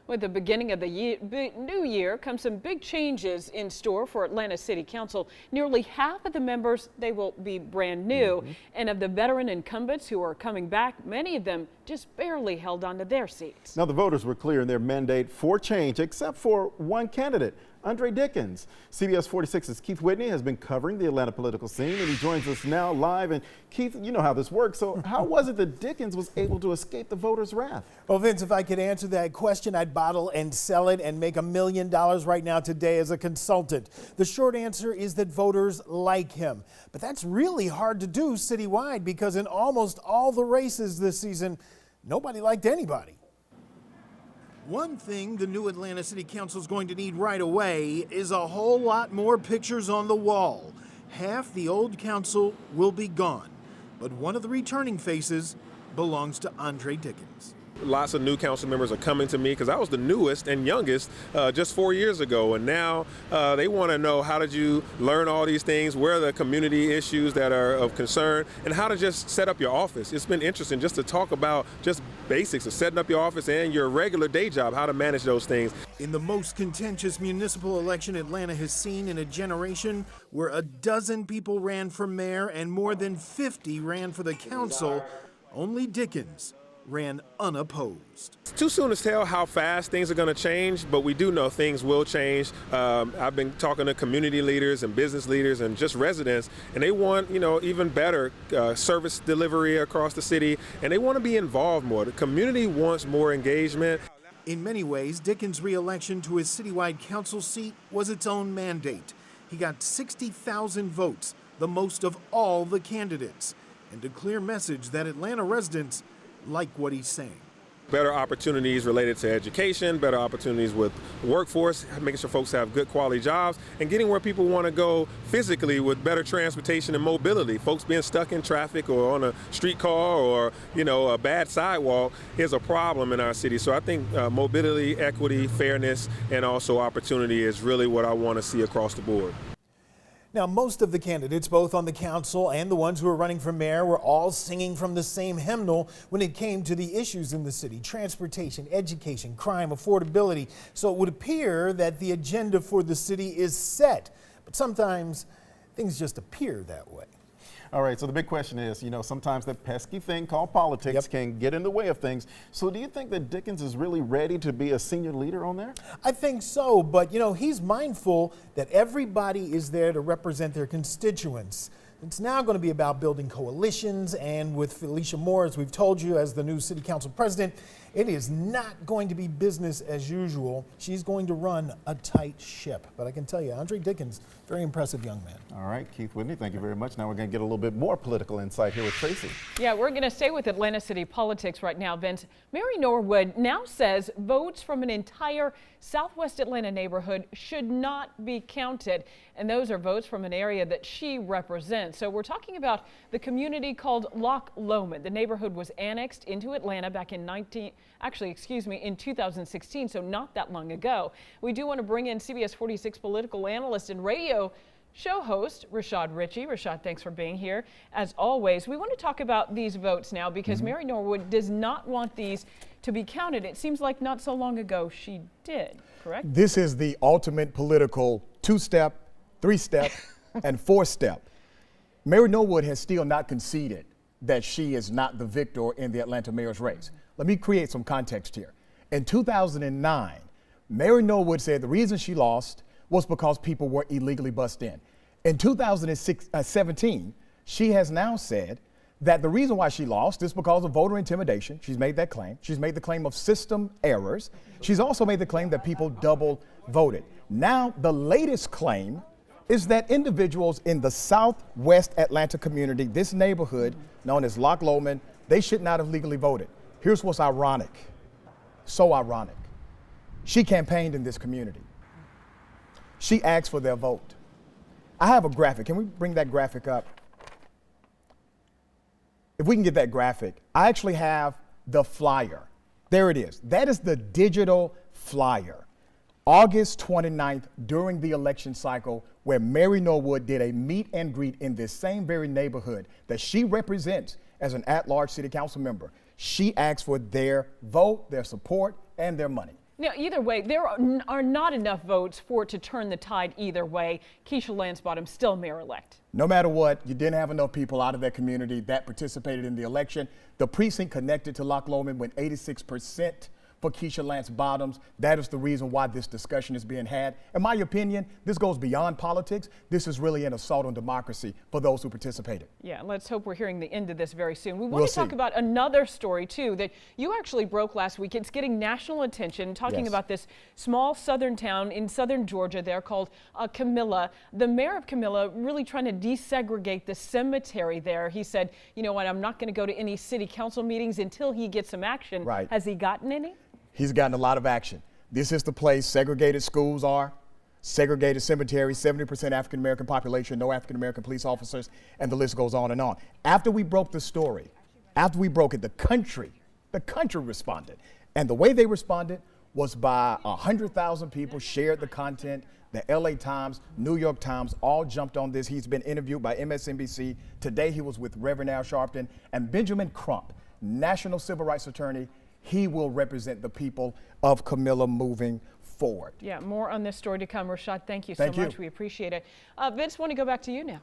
With the beginning of the new year comes some big changes in store for Atlanta City Council. Nearly half of the members, they will be brand new. And of the veteran incumbents who are coming back, many of them just barely held on to their seats. Now, the voters were clear in their mandate for change, except for one candidate, Andre Dickens. CBS 46's Keith Whitney has been covering the Atlanta political scene, and he joins us now live. And Keith, you know how this works. So how was it that Dickens was able to escape the voters' wrath? Well, Vince, if I could answer that question, I'd bottle and sell it and make $1 million right now today as a consultant. The short answer is that voters like him. But that's really hard to do citywide because in almost all the races this season, nobody liked anybody. One thing the new Atlanta City Council is going to need right away is a whole lot more pictures on the wall. Half the old council will be gone, but one of the returning faces belongs to Andre Dickens. Lots of new council members are coming to me because I was the newest and youngest just 4 years ago, and now they want to know, how did you learn all these things, where are the community issues that are of concern, and how to just set up your office. It's been interesting just to talk about just basics of setting up your office and your regular day job, how to manage those things. In the most contentious municipal election Atlanta has seen in a generation, where a dozen people ran for mayor and more than 50 ran for the council, only Dickens ran unopposed. It's too soon to tell how fast things are going to change, but we do know things will change. I've been talking to community leaders and business leaders and just residents, and they want, even better service delivery across the city, and they want to be involved more. The community wants more engagement. In many ways, Dickens' re-election to his citywide council seat was its own mandate. He got 60,000 votes, the most of all the candidates, and a clear message that Atlanta residents like what he's saying. Better opportunities related to education, better opportunities with workforce, making sure folks have good quality jobs, and getting where people want to go physically with better transportation and mobility. Folks being stuck in traffic or on a streetcar or, a bad sidewalk is a problem in our city. So I think mobility, equity, fairness, and also opportunity is really what I want to see across the board. Now, most of the candidates, both on the council and the ones who are running for mayor, were all singing from the same hymnal when it came to the issues in the city: transportation, education, crime, affordability. So it would appear that the agenda for the city is set, but sometimes things just appear that way. All right, so the big question is, sometimes that pesky thing called politics can get in the way of things. So do you think that Dickens is really ready to be a senior leader on there? I think so, but he's mindful that everybody is there to represent their constituents. It's now going to be about building coalitions, and with Felicia Moore, as we've told you, as the new city council president, it is not going to be business as usual. She's going to run a tight ship. But I can tell you, Andre Dickens, very impressive young man. All right, Keith Whitney, thank you very much. Now we're going to get a little bit more political insight here with Tracy. Yeah, we're going to stay with Atlanta City politics right now, Vince. Mary Norwood now says votes from an entire Southwest Atlanta neighborhood should not be counted. And those are votes from an area that she represents. So we're talking about the community called Loch Lomond. The neighborhood was annexed into Atlanta back in 2016, so not that long ago. We do want to bring in CBS 46 political analyst and radio show host Rashad Richey. Rashad, thanks for being here. As always, we want to talk about these votes now because Mary Norwood does not want these to be counted. It seems like not so long ago she did, correct? This is the ultimate political two-step, three-step, and four-step. Mary Norwood has still not conceded that she is not the victor in the Atlanta mayor's race. Let me create some context here. In 2009, Mary Norwood said the reason she lost was because people were illegally bussed in. In 2017, she has now said that the reason why she lost is because of voter intimidation. She's made that claim. She's made the claim of system errors. She's also made the claim that people double voted. Now, the latest claim is that individuals in the Southwest Atlanta community, this neighborhood known as Loch Lomond, they should not have legally voted. Here's what's ironic, so ironic. She campaigned in this community. She asked for their vote. I have a graphic. Can we bring that graphic up? If we can get that graphic, I actually have the flyer. There it is. That is the digital flyer. August 29th, during the election cycle, where Mary Norwood did a meet and greet in this same very neighborhood that she represents as an at-large city council member. She asked for their vote, their support, and their money. Now, either way, there are not enough votes for it to turn the tide either way. Keisha Lance-Bottoms still mayor-elect. No matter what, you didn't have enough people out of that community that participated in the election. The precinct connected to Loch Lomond went 86% for Keisha Lance-Bottoms. That is the reason why this discussion is being had. In my opinion, this goes beyond politics. This is really an assault on democracy for those who participated. Yeah, let's hope we're hearing the end of this very soon. We want We'll to talk see. about another story, too, that you actually broke last week. It's getting national attention, talking Yes. about this small southern town in southern Georgia there called Camilla. The mayor of Camilla really trying to desegregate the cemetery there. He said, you know what, I'm not going to go to any city council meetings until he gets some action. Right. Has he gotten any? He's gotten a lot of action. This is the place segregated schools are, segregated cemeteries, 70% African American population, no African American police officers, and the list goes on and on. After we broke the story, after we broke it, the country responded. And the way they responded was by 100,000 people shared the content. The LA Times, New York Times all jumped on this. He's been interviewed by MSNBC. Today he was with Reverend Al Sharpton and Benjamin Crump, national civil rights attorney. He will represent the people of Camilla moving forward. Yeah, more on this story to come. Rashad, thank you so Thank you. much. We appreciate it. Vince, want to go back to you now.